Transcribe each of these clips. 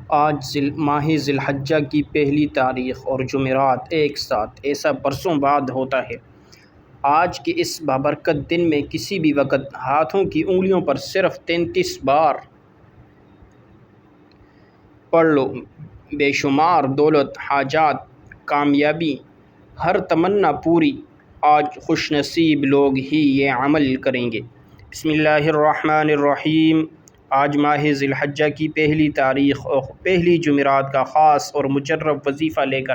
آج ماہ ذی الحجہ کی پہلی تاریخ اور جمعرات ایک ساتھ ایسا برسوں بعد ہوتا ہے۔ آج کے اس بابرکت دن میں کسی بھی وقت ہاتھوں کی انگلیوں پر صرف 33 بار پڑھ لو، بے شمار دولت، حاجات، کامیابی، ہر تمنا پوری۔ آج خوش نصیب لوگ ہی یہ عمل کریں گے۔ بسم اللہ الرحمن الرحیم۔ آج ماہ ذی الحجہ کی پہلی تاریخ اور پہلی جمعرات کا خاص اور مجرب وظیفہ لے کر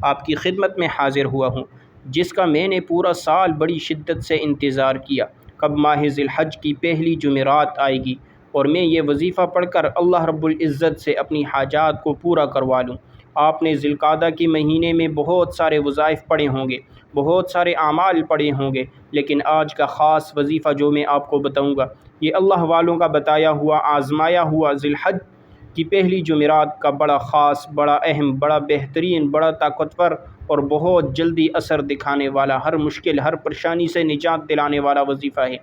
آپ کی خدمت میں حاضر ہوا ہوں، جس کا میں نے پورا سال بڑی شدت سے انتظار کیا۔ کب ماہ ذی الحجہ کی پہلی جمعرات آئے گی اور میں یہ وظیفہ پڑھ کر اللہ رب العزت سے اپنی حاجات کو پورا کروا لوں۔ آپ نے ذی القعدہ کے مہینے میں بہت سارے وظائف پڑھے ہوں گے، بہت سارے اعمال پڑھے ہوں گے، لیکن آج کا خاص وظیفہ جو میں آپ کو بتاؤں گا، یہ اللہ والوں کا بتایا ہوا، آزمایا ہوا ذی الحجہ کی پہلی جمعرات کا بڑا خاص، بڑا اہم، بڑا بہترین، بڑا طاقتور اور بہت جلدی اثر دکھانے والا، ہر مشکل، ہر پریشانی سے نجات دلانے والا وظیفہ ہے۔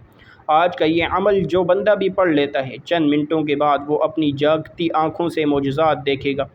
آج کا یہ عمل جو بندہ بھی پڑھ لیتا ہے، چند منٹوں کے بعد وہ اپنی جاگتی آنکھوں سے معجزات دیکھے گا۔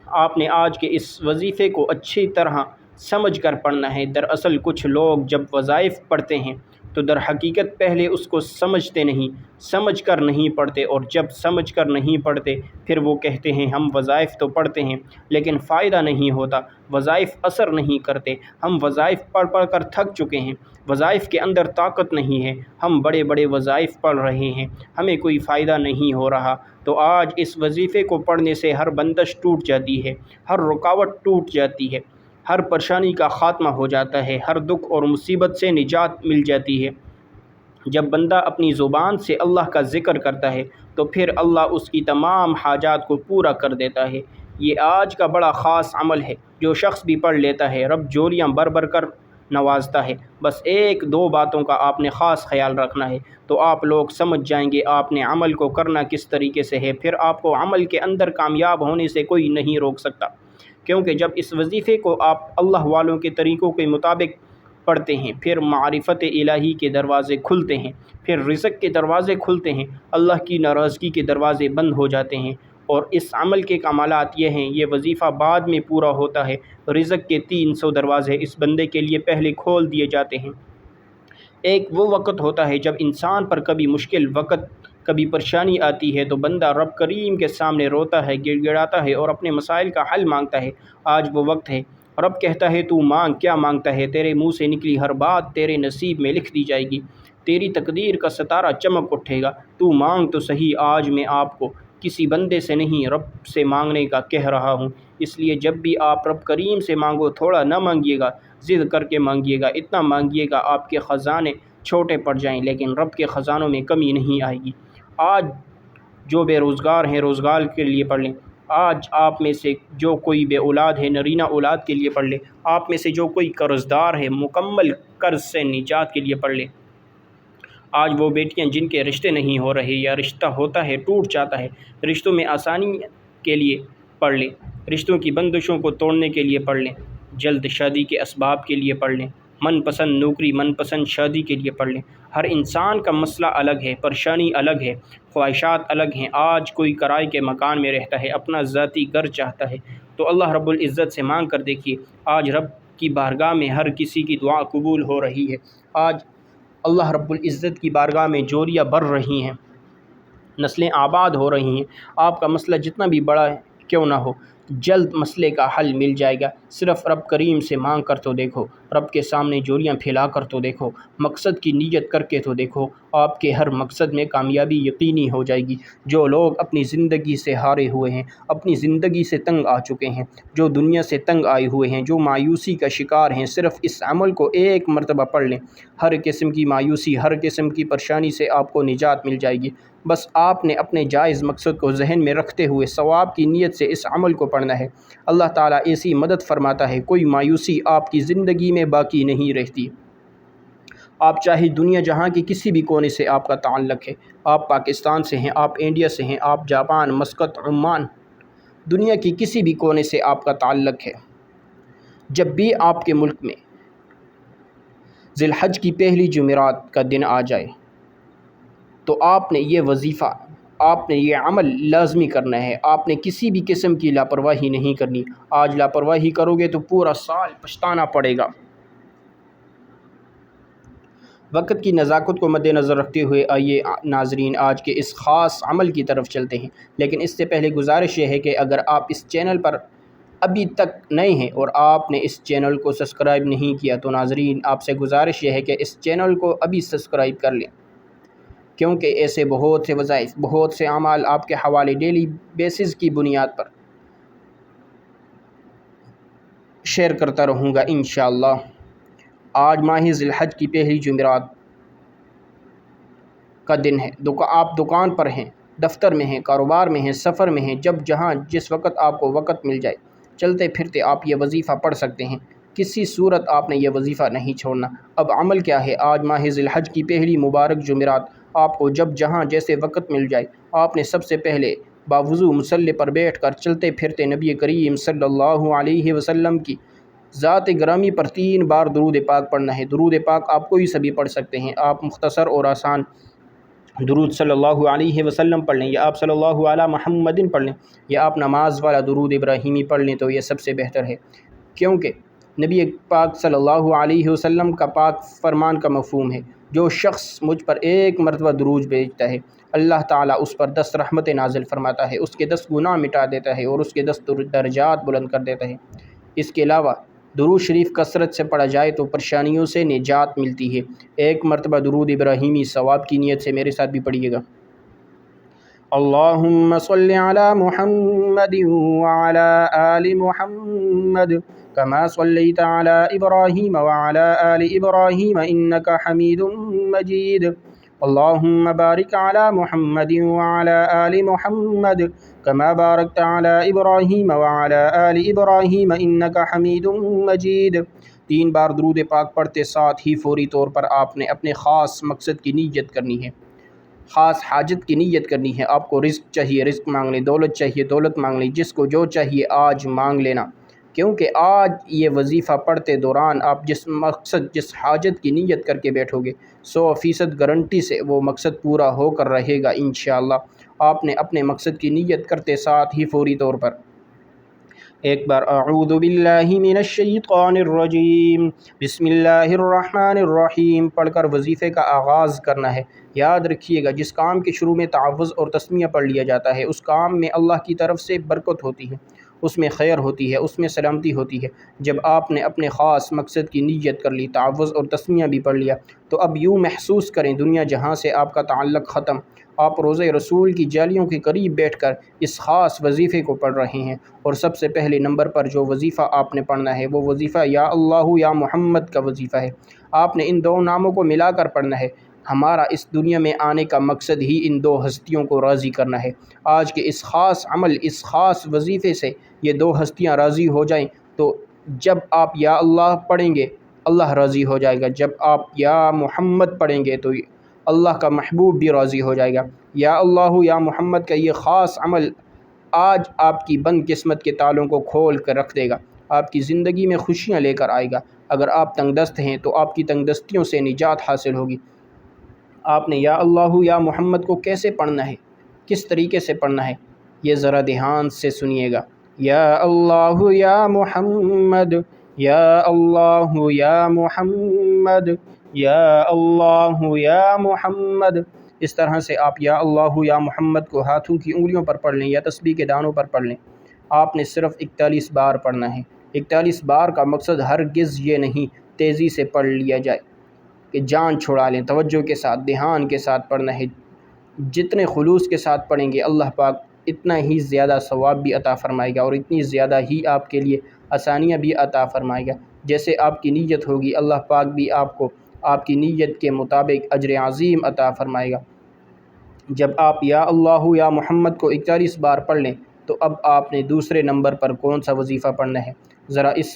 آپ نے آج کے اس وظیفے کو اچھی طرح سمجھ کر پڑھنا ہے۔ دراصل کچھ لوگ جب وظائف پڑھتے ہیں تو در حقیقت پہلے اس کو سمجھتے نہیں، سمجھ کر نہیں پڑھتے، اور جب سمجھ کر نہیں پڑھتے پھر وہ کہتے ہیں ہم وظائف تو پڑھتے ہیں لیکن فائدہ نہیں ہوتا، وظائف اثر نہیں کرتے، ہم وظائف پڑھ پڑھ کر تھک چکے ہیں، وظائف کے اندر طاقت نہیں ہے، ہم بڑے بڑے وظائف پڑھ رہے ہیں، ہمیں کوئی فائدہ نہیں ہو رہا۔ تو آج اس وظیفے کو پڑھنے سے ہر بندش ٹوٹ جاتی ہے، ہر رکاوٹ ٹوٹ جاتی ہے، ہر پریشانی کا خاتمہ ہو جاتا ہے، ہر دکھ اور مصیبت سے نجات مل جاتی ہے۔ جب بندہ اپنی زبان سے اللہ کا ذکر کرتا ہے تو پھر اللہ اس کی تمام حاجات کو پورا کر دیتا ہے۔ یہ آج کا بڑا خاص عمل ہے، جو شخص بھی پڑھ لیتا ہے رب جوریاں بھر بھر کر نوازتا ہے۔ بس ایک دو باتوں کا آپ نے خاص خیال رکھنا ہے تو آپ لوگ سمجھ جائیں گے آپ نے عمل کو کرنا کس طریقے سے ہے، پھر آپ کو عمل کے اندر کامیاب ہونے سے کوئی نہیں روک سکتا، کیونکہ جب اس وظیفے کو آپ اللہ والوں کے طریقوں کے مطابق پڑھتے ہیں پھر معرفت الہی کے دروازے کھلتے ہیں، پھر رزق کے دروازے کھلتے ہیں، اللہ کی ناراضگی کے دروازے بند ہو جاتے ہیں۔ اور اس عمل کے کمالات یہ ہیں، یہ وظیفہ بعد میں پورا ہوتا ہے، رزق کے 300 دروازے اس بندے کے لیے پہلے کھول دیے جاتے ہیں۔ ایک وہ وقت ہوتا ہے جب انسان پر کبھی مشکل وقت، کبھی پریشانی آتی ہے تو بندہ رب کریم کے سامنے روتا ہے، گڑ گڑاتا ہے اور اپنے مسائل کا حل مانگتا ہے۔ آج وہ وقت ہے، رب کہتا ہے تو مانگ، کیا مانگتا ہے؟ تیرے منہ سے نکلی ہر بات تیرے نصیب میں لکھ دی جائے گی، تیری تقدیر کا ستارہ چمک اٹھے گا، تو مانگ تو صحیح۔ آج میں آپ کو کسی بندے سے نہیں رب سے مانگنے کا کہہ رہا ہوں، اس لیے جب بھی آپ رب کریم سے مانگو تھوڑا نہ مانگیے گا، ضد کر کے مانگیے گا، اتنا مانگیے گا آپ کے خزانے چھوٹے پڑ جائیں، لیکن رب کے خزانوں میں کمی نہیں آئے گی۔ آج جو بے روزگار ہیں روزگار کے لیے پڑھ لیں، آج آپ میں سے جو کوئی بے اولاد ہے نرینہ اولاد کے لیے پڑھ لیں، آپ میں سے جو کوئی قرض دار ہے مکمل قرض سے نجات کے لیے پڑھ لیں۔ آج وہ بیٹیاں جن کے رشتے نہیں ہو رہے یا رشتہ ہوتا ہے ٹوٹ جاتا ہے، رشتوں میں آسانی کے لیے پڑھ لیں، رشتوں کی بندشوں کو توڑنے کے لیے پڑھ لیں، جلد شادی کے اسباب کے لیے پڑھ لیں، من پسند نوکری، من پسند شادی کے لیے پڑھ لیں۔ ہر انسان کا مسئلہ الگ ہے، پریشانی الگ ہے، خواہشات الگ ہیں۔ آج کوئی کرائے کے مکان میں رہتا ہے، اپنا ذاتی گھر چاہتا ہے، تو اللہ رب العزت سے مانگ کر دیکھیے، آج رب کی بارگاہ میں ہر کسی کی دعا قبول ہو رہی ہے۔ آج اللہ رب العزت کی بارگاہ میں جوریاں بڑھ رہی ہیں، نسلیں آباد ہو رہی ہیں۔ آپ کا مسئلہ جتنا بھی بڑا کیوں نہ ہو، جلد مسئلے کا حل مل جائے گا۔ صرف رب کریم سے مانگ کر تو دیکھو، رب کے سامنے جوریاں پھیلا کر تو دیکھو، مقصد کی نیت کر کے تو دیکھو، آپ کے ہر مقصد میں کامیابی یقینی ہو جائے گی۔ جو لوگ اپنی زندگی سے ہارے ہوئے ہیں، اپنی زندگی سے تنگ آ چکے ہیں، جو دنیا سے تنگ آئے ہوئے ہیں، جو مایوسی کا شکار ہیں، صرف اس عمل کو ایک مرتبہ پڑھ لیں، ہر قسم کی مایوسی، ہر قسم کی پریشانی سے آپ کو نجات مل جائے گی۔ بس آپ نے اپنے جائز مقصد کو ذہن میں رکھتے ہوئے ثواب کی نیت سے اس عمل کو پڑھنا ہے۔ اللہ تعالیٰ ایسی مدد فرماتا ہے، کوئی مایوسی آپ کی زندگی میں باقی نہیں رہتی۔ آپ چاہے دنیا جہاں کے کسی بھی کونے سے آپ کا تعلق ہے، آپ پاکستان سے ہیں، آپ انڈیا سے ہیں، آپ جاپان، مسقط، عمان، دنیا کی کسی بھی کونے سے آپ کا تعلق ہے، جب بھی آپ کے ملک میں ذی الحجہ کی پہلی جمعرات کا دن آ جائے تو آپ نے یہ وظیفہ آپ نے یہ عمل لازمی کرنا ہے، آپ نے کسی بھی قسم کی لاپرواہی نہیں کرنی۔ آج لاپرواہی کرو گے تو پورا سال پچھتانا پڑے گا۔ وقت کی نزاکت کو مد نظر رکھتے ہوئے آئیے ناظرین آج کے اس خاص عمل کی طرف چلتے ہیں، لیکن اس سے پہلے گزارش یہ ہے کہ اگر آپ اس چینل پر ابھی تک نئے ہیں اور آپ نے اس چینل کو سبسکرائب نہیں کیا تو ناظرین آپ سے گزارش یہ ہے کہ اس چینل کو ابھی سبسکرائب کر لیں، کیونکہ ایسے بہت سے وظائف، بہت سے اعمال آپ کے حوالے ڈیلی بیسز کی بنیاد پر شیئر کرتا رہوں گا انشاءاللہ۔ آج ماہ ذی الحج کی پہلی جمعرات کا دن ہے۔ آپ دکان پر ہیں، دفتر میں ہیں، کاروبار میں ہیں، سفر میں ہیں، جب جہاں جس وقت آپ کو وقت مل جائے چلتے پھرتے آپ یہ وظیفہ پڑھ سکتے ہیں۔ کسی صورت آپ نے یہ وظیفہ نہیں چھوڑنا۔ اب عمل کیا ہے؟ آج ماہ ذی الحج کی پہلی مبارک جمعرات آپ کو جب جہاں جیسے وقت مل جائے آپ نے سب سے پہلے باوضو مصلی پر بیٹھ کر چلتے پھرتے نبی کریم صلی اللہ علیہ وسلم کی ذات گرامی پر 3 بار درود پاک پڑھنا ہے۔ درود پاک آپ کوئی سبھی پڑھ سکتے ہیں، آپ مختصر اور آسان درود صلی اللہ علیہ وسلم پڑھ لیں، یا آپ صلی اللہ علی محمد پڑھ لیں، یا آپ نماز والا درود ابراہیمی پڑھ لیں تو یہ سب سے بہتر ہے، کیونکہ نبی پاک صلی اللہ علیہ وسلم کا پاک فرمان کا مفہوم ہے، جو شخص مجھ پر 1 مرتبہ درود بھیجتا ہے اللہ تعالیٰ اس پر 10 رحمتیں نازل فرماتا ہے، اس کے 10 گناہ مٹا دیتا ہے اور اس کے 10 درجات بلند کر دیتا ہے۔ اس کے علاوہ درود شریف کثرت سے پڑھا جائے تو پریشانیوں سے نجات ملتی ہے۔ 1 مرتبہ درود ابراہیمی ثواب کی نیت سے میرے ساتھ بھی پڑھیے گا۔ اللہم صل علی محمد وعلی آل محمد کما صلیت علی ابراہیم وعلی آل ابراہیم انک حمید مجید۔ اللہم بارک علی محمد وعلی آل محمد کما بارکت علی ابراہیم وعلی آل ابراہیم انک حمید مجید۔ 3 بار درود پاک پڑھتے ساتھ ہی فوری طور پر آپ نے اپنے خاص مقصد کی نیت کرنی ہے، خاص حاجت کی نیت کرنی ہے۔ آپ کو رزق چاہیے، رزق مانگ لیں، دولت چاہیے، دولت مانگ لیں، جس کو جو چاہیے آج مانگ لینا، کیونکہ آج یہ وظیفہ پڑھتے دوران آپ جس مقصد، جس حاجت کی نیت کر کے بیٹھو گے 100% گارنٹی سے وہ مقصد پورا ہو کر رہے گا انشاءاللہ۔ آپ نے اپنے مقصد کی نیت کرتے ساتھ ہی فوری طور پر ایک بار اعوذ باللہ من الشیطان الرجیم بسم اللہ الرحمن الرحیم پڑھ کر وظیفے کا آغاز کرنا ہے۔ یاد رکھیے گا جس کام کے شروع میں تعوذ اور تسمیہ پڑھ لیا جاتا ہے اس کام میں اللہ کی طرف سے برکت ہوتی ہے، اس میں خیر ہوتی ہے، اس میں سلامتی ہوتی ہے۔ جب آپ نے اپنے خاص مقصد کی نیت کر لی، تعوذ اور تسمیہ بھی پڑھ لیا، تو اب یوں محسوس کریں دنیا جہاں سے آپ کا تعلق ختم، آپ روضہ رسول کی جالیوں کے قریب بیٹھ کر اس خاص وظیفے کو پڑھ رہے ہیں، اور سب سے پہلے نمبر پر جو وظیفہ آپ نے پڑھنا ہے وہ وظیفہ یا اللہ یا محمد کا وظیفہ ہے۔ آپ نے ان 2 ناموں کو ملا کر پڑھنا ہے۔ ہمارا اس دنیا میں آنے کا مقصد ہی ان 2 ہستیوں کو راضی کرنا ہے۔ آج کے اس خاص عمل، اس خاص وظیفے سے یہ 2 ہستیاں راضی ہو جائیں تو جب آپ یا اللہ پڑھیں گے اللہ راضی ہو جائے گا، جب آپ یا محمد پڑھیں گے تو اللہ کا محبوب بھی راضی ہو جائے گا۔ یا اللہ یا محمد کا یہ خاص عمل آج آپ کی بند قسمت کے تالوں کو کھول کر رکھ دے گا، آپ کی زندگی میں خوشیاں لے کر آئے گا۔ اگر آپ تنگ دست ہیں تو آپ کی تنگ دستیوں سے نجات حاصل ہوگی۔ آپ نے یا اللہ یا محمد کو کیسے پڑھنا ہے، کس طریقے سے پڑھنا ہے، یہ ذرا دھیان سے سنیے گا۔ یا اللہ یا محمد، یا اللہ یا محمد، یا اللہ یا محمد۔ اس طرح سے آپ یا اللہ یا محمد کو ہاتھوں کی انگلیوں پر پڑھ لیں یا تسبیح کے دانوں پر پڑھ لیں۔ آپ نے صرف 41 بار پڑھنا ہے۔ 41 بار کا مقصد ہرگز یہ نہیں تیزی سے پڑھ لیا جائے کہ جان چھڑا لیں، توجہ کے ساتھ، دھیان کے ساتھ پڑھنا ہے۔ جتنے خلوص کے ساتھ پڑھیں گے اللہ پاک اتنا ہی زیادہ ثواب بھی عطا فرمائے گا اور اتنی زیادہ ہی آپ کے لیے آسانیاں بھی عطا فرمائے گا۔ جیسے آپ کی نیت ہوگی اللہ پاک بھی آپ کو آپ کی نیت کے مطابق اجر عظیم عطا فرمائے گا۔ جب آپ یا اللہ یا محمد کو 41 بار پڑھ لیں تو اب آپ نے دوسرے نمبر پر کون سا وظیفہ پڑھنا ہے، ذرا اس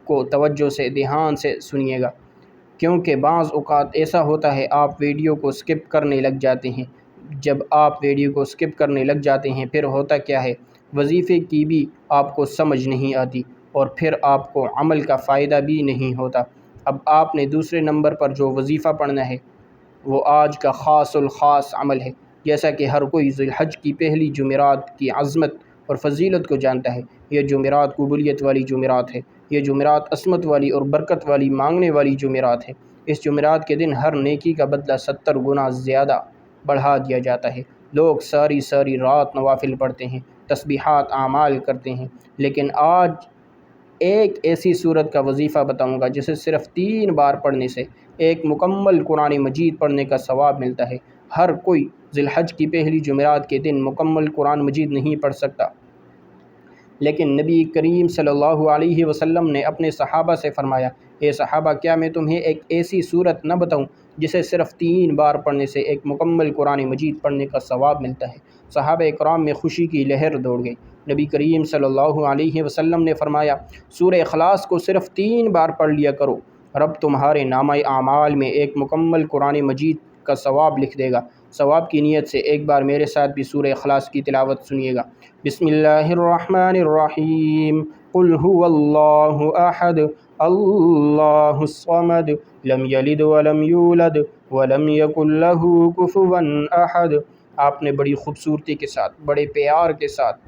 کو توجہ سے، دھیان سے سنیے گا، کیونکہ بعض اوقات ایسا ہوتا ہے آپ ویڈیو کو سکپ کرنے لگ جاتے ہیں۔ جب آپ ویڈیو کو سکپ کرنے لگ جاتے ہیں پھر ہوتا کیا ہے، وظیفے کی بھی آپ کو سمجھ نہیں آتی اور پھر آپ کو عمل کا فائدہ بھی نہیں ہوتا۔ اب آپ نے دوسرے نمبر پر جو وظیفہ پڑھنا ہے وہ آج کا خاص الخاص عمل ہے۔ جیسا کہ ہر کوئی ذی الحج کی پہلی جمعرات کی عظمت اور فضیلت کو جانتا ہے۔ یہ جمعرات قبولیت والی جمعرات ہے۔ یہ جمعرات عصمت والی اور برکت والی مانگنے والی جمعرات ہے۔ اس جمعرات کے دن ہر نیکی کا بدلہ 70 گنا زیادہ بڑھا دیا جاتا ہے۔ لوگ ساری رات نوافل پڑھتے ہیں، تسبیحات اعمال کرتے ہیں، لیکن آج ایک ایسی صورت کا وظیفہ بتاؤں گا جسے صرف 3 بار پڑھنے سے ایک مکمل قرآن مجید پڑھنے کا ثواب ملتا ہے۔ ہر کوئی ذی الحج کی پہلی جمعرات کے دن مکمل قرآن مجید نہیں پڑھ سکتا، لیکن نبی کریم صلی اللہ علیہ وسلم نے اپنے صحابہ سے فرمایا، اے صحابہ، کیا میں تمہیں ایک ایسی صورت نہ بتاؤں جسے صرف 3 بار پڑھنے سے ایک مکمل قرآن مجید پڑھنے کا ثواب ملتا ہے۔ صحابہ اکرام میں خوشی کی لہر دوڑ گئی۔ نبی کریم صلی اللہ علیہ وسلم نے فرمایا، سورہ اخلاص کو صرف 3 بار پڑھ لیا کرو، رب تمہارے نامہ اعمال میں ایک مکمل قرآن مجید کا ثواب لکھ دے گا۔ ثواب کی نیت سے ایک بار میرے ساتھ بھی سورہ اخلاص کی تلاوت سنیے گا۔ بسم اللہ الرحمن الرحیم، قل هو اللہ احد اللہ الصمد لم یلد ولم یولد ولم یکن لہ کفوا احد۔ آپ نے بڑی خوبصورتی کے ساتھ، بڑے پیار کے ساتھ،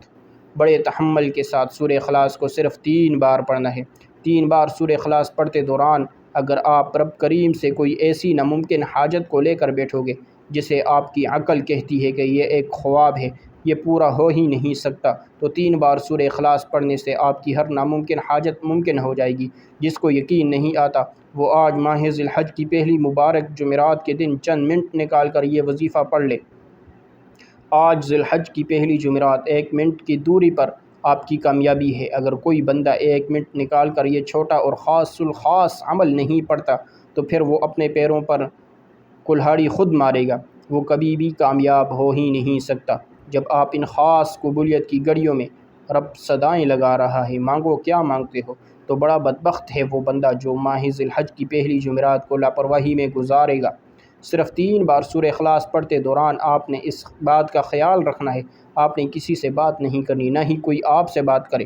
بڑے تحمل کے ساتھ سورہ اخلاص کو صرف 3 بار پڑھنا ہے۔ 3 بار سورہ اخلاص پڑھتے دوران اگر آپ رب کریم سے کوئی ایسی ناممکن حاجت کو لے کر بیٹھو گے جسے آپ کی عقل کہتی ہے کہ یہ ایک خواب ہے، یہ پورا ہو ہی نہیں سکتا، تو 3 بار سورہ اخلاص پڑھنے سے آپ کی ہر ناممکن حاجت ممکن ہو جائے گی۔ جس کو یقین نہیں آتا وہ آج ماہ ذی الحج کی پہلی مبارک جمعرات کے دن چند منٹ نکال کر یہ وظیفہ پڑھ لے۔ آج ذی الحج کی پہلی جمعرات 1 منٹ کی دوری پر آپ کی کامیابی ہے۔ اگر کوئی بندہ 1 منٹ نکال کر یہ چھوٹا اور خاص الخاص عمل نہیں پڑھتا تو پھر وہ اپنے پیروں پر کلہاڑی خود مارے گا، وہ کبھی بھی کامیاب ہو ہی نہیں سکتا۔ جب آپ ان خاص قبولیت کی گھڑیوں میں رب صدائیں لگا رہا ہے، مانگو کیا مانگتے ہو، تو بڑا بدبخت ہے وہ بندہ جو ماہ ذی الحج کی پہلی جمعرات کو لاپرواہی میں گزارے گا۔ صرف 3 بار سورہ اخلاص پڑھتے دوران آپ نے اس بات کا خیال رکھنا ہے، آپ نے کسی سے بات نہیں کرنی، نہ ہی کوئی آپ سے بات کرے۔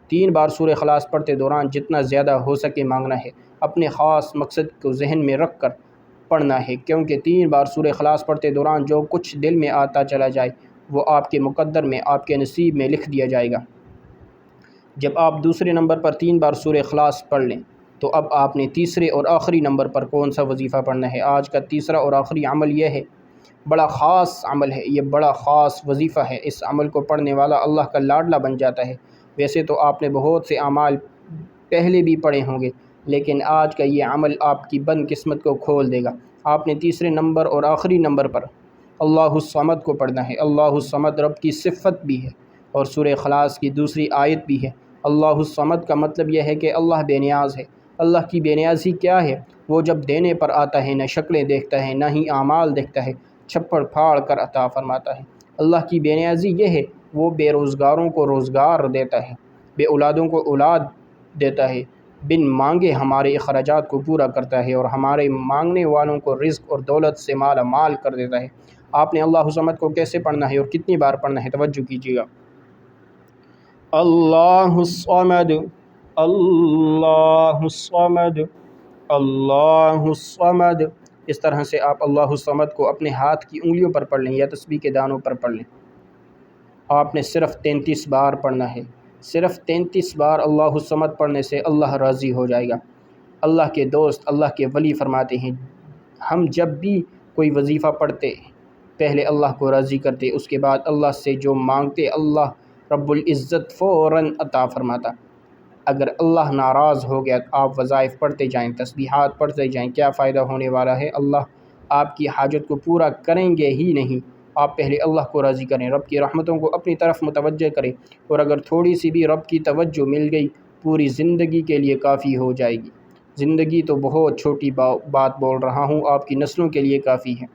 3 بار سورہ اخلاص پڑھتے دوران جتنا زیادہ ہو سکے مانگنا ہے، اپنے خاص مقصد کو ذہن میں رکھ کر پڑھنا ہے، کیونکہ 3 بار سورہ اخلاص پڑھتے دوران جو کچھ دل میں آتا چلا جائے وہ آپ کے مقدر میں، آپ کے نصیب میں لکھ دیا جائے گا۔ جب آپ دوسرے نمبر پر 3 بار سورہ اخلاص پڑھ لیں تو اب آپ نے تیسرے اور آخری نمبر پر کون سا وظیفہ پڑھنا ہے۔ آج کا تیسرا اور آخری عمل یہ ہے، بڑا خاص عمل ہے، یہ بڑا خاص وظیفہ ہے۔ اس عمل کو پڑھنے والا اللہ کا لاڈلا بن جاتا ہے۔ ویسے تو آپ نے بہت سے اعمال پہلے بھی پڑھے ہوں گے، لیکن آج کا یہ عمل آپ کی بد قسمت کو کھول دے گا۔ آپ نے تیسرے نمبر اور آخری نمبر پر اللہ الصمد کو پڑھنا ہے۔ اللہ الصمد رب کی صفت بھی ہے اور سورہ اخلاص کی دوسری آیت بھی ہے۔ اللہ الصمد کا مطلب یہ ہے کہ اللہ بے نیاز ہے۔ اللہ کی بے نیازی کیا ہے؟ وہ جب دینے پر آتا ہے نہ شکلیں دیکھتا ہے نہ ہی اعمال دیکھتا ہے، چھپڑ پھاڑ کر عطا فرماتا ہے۔ اللہ کی بے نیازی یہ ہے، وہ بے روزگاروں کو روزگار دیتا ہے، بے اولادوں کو اولاد دیتا ہے، بن مانگے ہمارے اخراجات کو پورا کرتا ہے اور ہمارے مانگنے والوں کو رزق اور دولت سے مالا مال کر دیتا ہے۔ آپ نے اللہ الصمد کو کیسے پڑھنا ہے اور کتنی بار پڑھنا ہے، توجہ کیجیے گا۔ اللہ الصمد، اللہ الصمد، اللہ الصمد۔ اس طرح سے آپ اللہ الصمد کو اپنے ہاتھ کی انگلیوں پر پڑھ لیں یا تسبیح کے دانوں پر پڑھ لیں۔ آپ نے صرف 33 بار پڑھنا ہے۔ صرف 33 بار اللہ الصمد پڑھنے سے اللہ راضی ہو جائے گا۔ اللہ کے دوست، اللہ کے ولی فرماتے ہیں، ہم جب بھی کوئی وظیفہ پڑھتے پہلے اللہ کو راضی کرتے، اس کے بعد اللہ سے جو مانگتے اللہ رب العزت فوراً عطا فرماتا۔ اگر اللہ ناراض ہو گیا تو آپ وظائف پڑھتے جائیں، تسبیحات پڑھتے جائیں، کیا فائدہ ہونے والا ہے؟ اللہ آپ کی حاجت کو پورا کریں گے ہی نہیں۔ آپ پہلے اللہ کو راضی کریں، رب کی رحمتوں کو اپنی طرف متوجہ کریں، اور اگر تھوڑی سی بھی رب کی توجہ مل گئی پوری زندگی کے لیے کافی ہو جائے گی۔ زندگی تو بہت چھوٹی بات بول رہا ہوں، آپ کی نسلوں کے لیے کافی ہے۔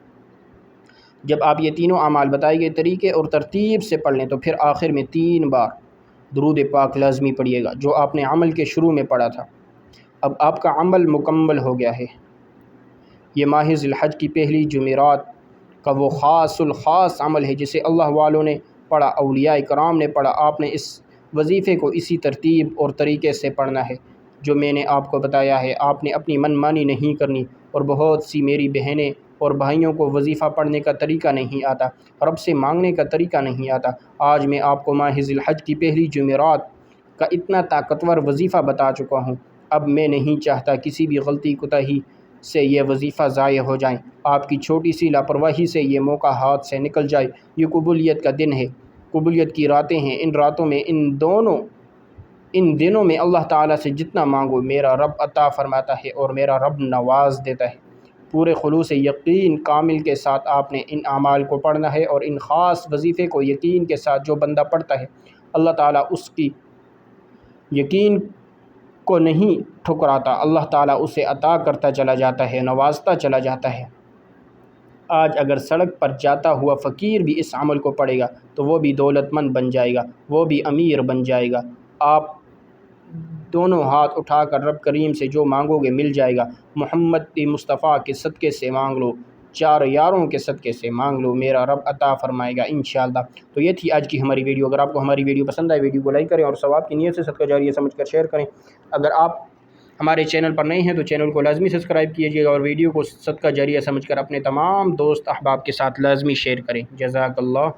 جب آپ یہ تینوں اعمال بتائے گئے طریقے اور ترتیب سے پڑھ لیں تو پھر آخر میں 3 بار درود پاک لازمی پڑھیے گا جو آپ نے عمل کے شروع میں پڑھا تھا۔ اب آپ کا عمل مکمل ہو گیا ہے۔ یہ ماہ ذی الحج کی پہلی جمعرات کا وہ خاص الخاص عمل ہے جسے اللہ والوں نے پڑھا، اولیاء کرام نے پڑھا۔ آپ نے اس وظیفے کو اسی ترتیب اور طریقے سے پڑھنا ہے جو میں نے آپ کو بتایا ہے۔ آپ نے اپنی من مانی نہیں کرنی، اور بہت سی میری بہنیں اور بھائیوں کو وظیفہ پڑھنے کا طریقہ نہیں آتا، رب سے مانگنے کا طریقہ نہیں آتا۔ آج میں آپ کو ماہ ذی الحج کی پہلی جمعرات کا اتنا طاقتور وظیفہ بتا چکا ہوں، اب میں نہیں چاہتا کسی بھی غلطی کوتاہی سے یہ وظیفہ ضائع ہو جائیں، آپ کی چھوٹی سی لاپرواہی سے یہ موقع ہاتھ سے نکل جائے۔ یہ قبولیت کا دن ہے، قبولیت کی راتیں ہیں، ان راتوں میں ان دنوں میں اللہ تعالیٰ سے جتنا مانگو میرا رب عطا فرماتا ہے اور میرا رب نواز دیتا ہے۔ پورے خلوص یقین کامل کے ساتھ آپ نے ان اعمال کو پڑھنا ہے، اور ان خاص وظیفے کو یقین کے ساتھ جو بندہ پڑھتا ہے اللہ تعالیٰ اس کی یقین کو نہیں ٹھکراتا، اللہ تعالیٰ اسے عطا کرتا چلا جاتا ہے، نوازتا چلا جاتا ہے۔ آج اگر سڑک پر جاتا ہوا فقیر بھی اس عمل کو پڑھے گا تو وہ بھی دولت مند بن جائے گا، وہ بھی امیر بن جائے گا۔ آپ دونوں ہاتھ اٹھا کر رب کریم سے جو مانگو گے مل جائے گا۔ محمد مصطفیٰ کے صدقے سے مانگ لو، چار یاروں کے صدقے سے مانگ لو، میرا رب عطا فرمائے گا انشاءاللہ۔ تو یہ تھی آج کی ہماری ویڈیو۔ اگر آپ کو ہماری ویڈیو پسند آئے ویڈیو کو لائک کریں اور ثواب کی نیت سے صدقہ جاریہ سمجھ کر شیئر کریں۔ اگر آپ ہمارے چینل پر نئے ہیں تو چینل کو لازمی سبسکرائب کیجیے گا، اور ویڈیو کو صدقہ جاریہ سمجھ کر اپنے تمام دوست احباب کے ساتھ لازمی شیئر کریں۔ جزاک اللہ۔